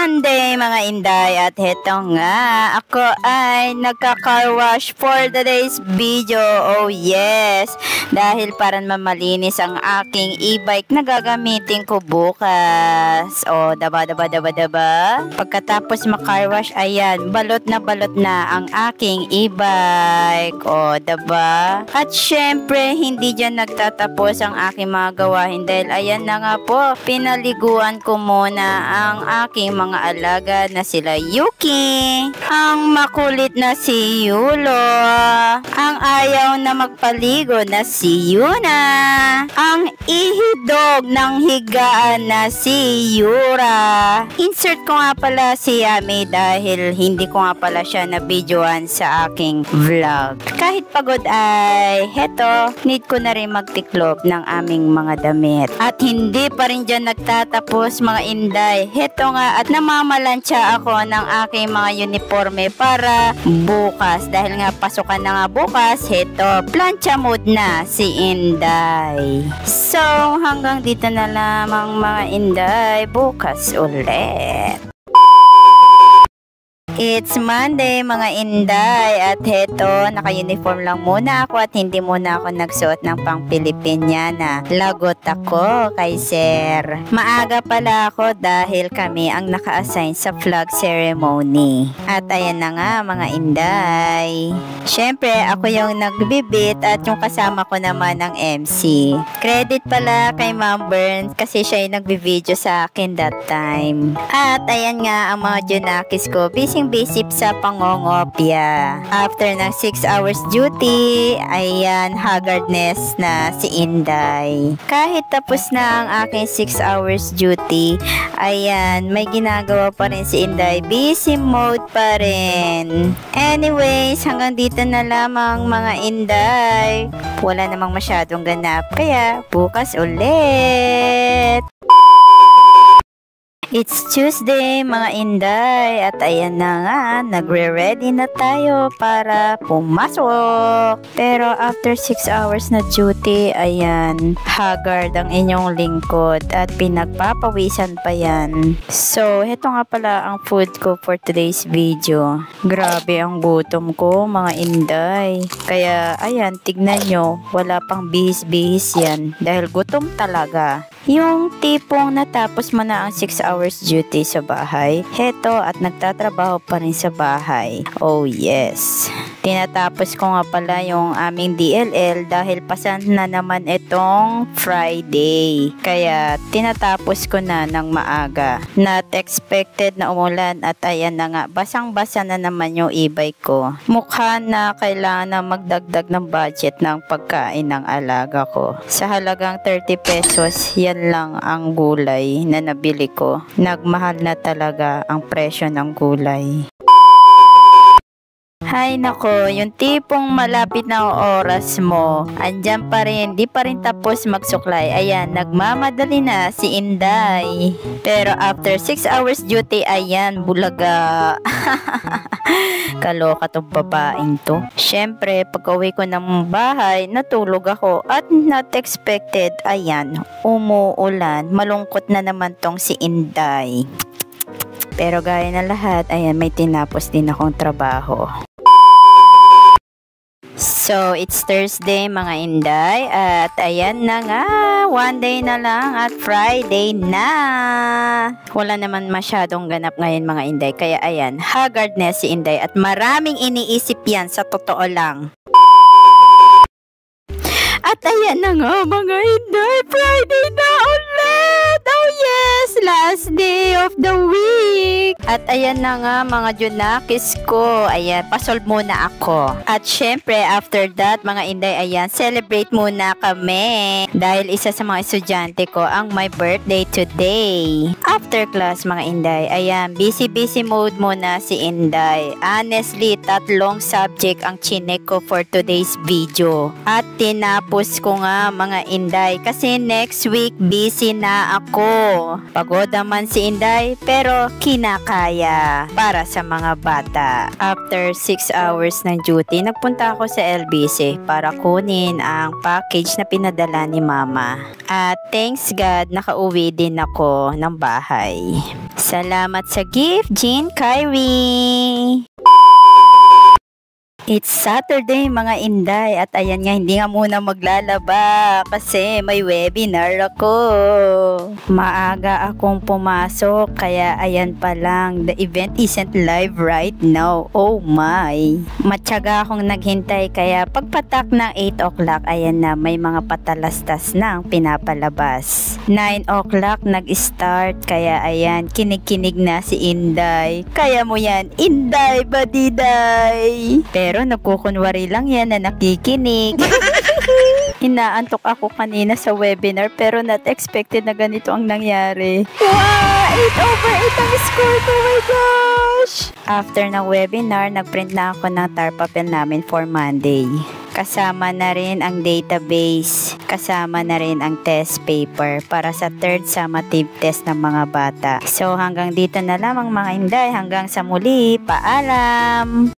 Monday mga inday, at heto nga, ako ay nagka-car wash for today's video. Oh yes, dahil para mamalinis ang aking e-bike na gagamitin ko bukas. Oh, daba. Pagkatapos ma-car wash, ayan, balot na ang aking e-bike. Oh, daba. At syempre, hindi dyan nagtatapos ang aking mga gawain dahil ayan na nga po, pinaliguan ko muna ang aking mga alaga na sila Yuki, ang makulit na si Yulo, ang ayaw na magpaligo na si Yuna, ang ihidog ng higaan na si Yura. Insert ko nga pala si Yami dahil hindi ko nga pala siya na videoan sa aking vlog. Kahit pagod ay heto, need ko na rin magtiklop ng aming mga damit. At hindi pa rin dyan nagtatapos mga inday. Heto nga, at namamalansya ako ng aking mga uniforme para bukas. Dahil nga pasukan na nga bukas, heto, plancha mode na si Inday. So, hanggang dito na lamang mga inday. Bukas ulit. It's Monday mga inday, at heto, naka-uniform lang muna ako at hindi muna ako nagsuot ng pang Pilipiniana. Lagot ako kay sir. Maaga pala ako dahil kami ang naka-assign sa flag ceremony. At ayan na nga mga inday. Syempre ako yung nagbibit at yung kasama ko naman ang MC. Credit pala kay Ma'am Burn kasi siya yung nagbi-video sa akin that time. At ayan nga ang mga junakis ko, busy sa pangongopya. After ng 6 hours duty, ayan, haggardness na si Inday. Kahit tapos na ang aking 6 hours duty, ayan, may ginagawa pa rin si Inday. Busy mode pa rin. Anyways, hanggang dito na lamang mga Inday. Wala namang masyadong ganap, kaya bukas ulit. It's Tuesday mga inday, at ayan na nga, nagre-ready na tayo para pumasok. Pero after 6 hours na duty, ayan, haggard ang inyong lingkod at pinagpapawisan pa yan. So, heto nga pala ang food ko for today's video. Grabe ang gutom ko mga inday. Kaya ayan, tignan nyo, wala pang bihis-bihis yan dahil gutom talaga. Yung tipong natapos mo na ang 6 hours duty sa bahay, heto, at nagtatrabaho pa rin sa bahay. Oh yes. Tinatapos ko nga pala yung aming DLL dahil pasan na naman itong Friday. Kaya tinatapos ko na ng maaga. Not expected na umulan at ayan na nga, basang-basa na naman yung e-bike ko. Mukha na kailangan na magdagdag ng budget ng pagkain ng alaga ko. Sa halagang 30 pesos, yan lang ang gulay na nabili ko. Nagmahal na talaga ang presyo ng gulay. Hay nako, yung tipong malapit na oras mo, andyan pa rin, di pa rin tapos magsuklay. Ayan, nagmamadali na si Inday. Pero after 6 hours duty, ayan, bulaga. Kaloka tong babaeng to. Syempre, pag-uwi ko ng bahay, natulog ako at not expected, ayan, umuulan. Malungkot na naman tong si Inday. Pero gaya ng lahat, ayan, may tinapos din akong trabaho. So, it's Thursday mga inday, at ayan na nga, one day na lang at Friday na. Wala naman masyadong ganap ngayon mga inday, kaya ayan, haggardness si Inday at maraming iniisip yan sa totoo lang. At ayan na nga mga inday, Friday na ulit! Oh yes! Last day of the week! At ayan na nga mga junakis ko, ayan, pasolve muna ako. At syempre, after that mga inday, ayan, celebrate muna kami. Dahil isa sa mga estudyante ko ang my birthday today. After class mga inday, ayan, busy mode muna si Inday. Honestly, 3 subject ang chinek ko for today's video. At tinapos ko nga mga inday kasi next week busy na ako. Pagod naman si Inday pero kinakaya para sa mga bata. After 6 hours ng duty, nagpunta ako sa LBC para kunin ang package na pinadala ni Mama. At thanks God, nakauwi din ako ng bahay. Salamat sa gift, Jean Kyrie! It's Saturday mga Inday at ayan nga hindi nga muna maglalaba kasi may webinar ako. Maaga akong pumasok kaya ayan pa lang, the event isn't live right now. Oh my! Matyaga akong naghintay kaya pagpatak ng 8 o'clock ayan na may mga patalastas na ang pinapalabas. 9 o'clock nag-start kaya ayan kinig-kinig na si Inday. Kaya mo yan, Inday Badiday! Pero nagkukunwari lang yan na nakikinig. Inaantok ako kanina sa webinar pero not expected na ganito ang nangyari. Wow! 8/8 ang score ko! Oh my gosh! After ng webinar, nagprint na ako ng tar papel namin for Monday. Kasama na rin ang database, kasama na rin ang test paper para sa third summative test ng mga bata. So hanggang dito na lamang mga Inday, hanggang sa muli, paalam!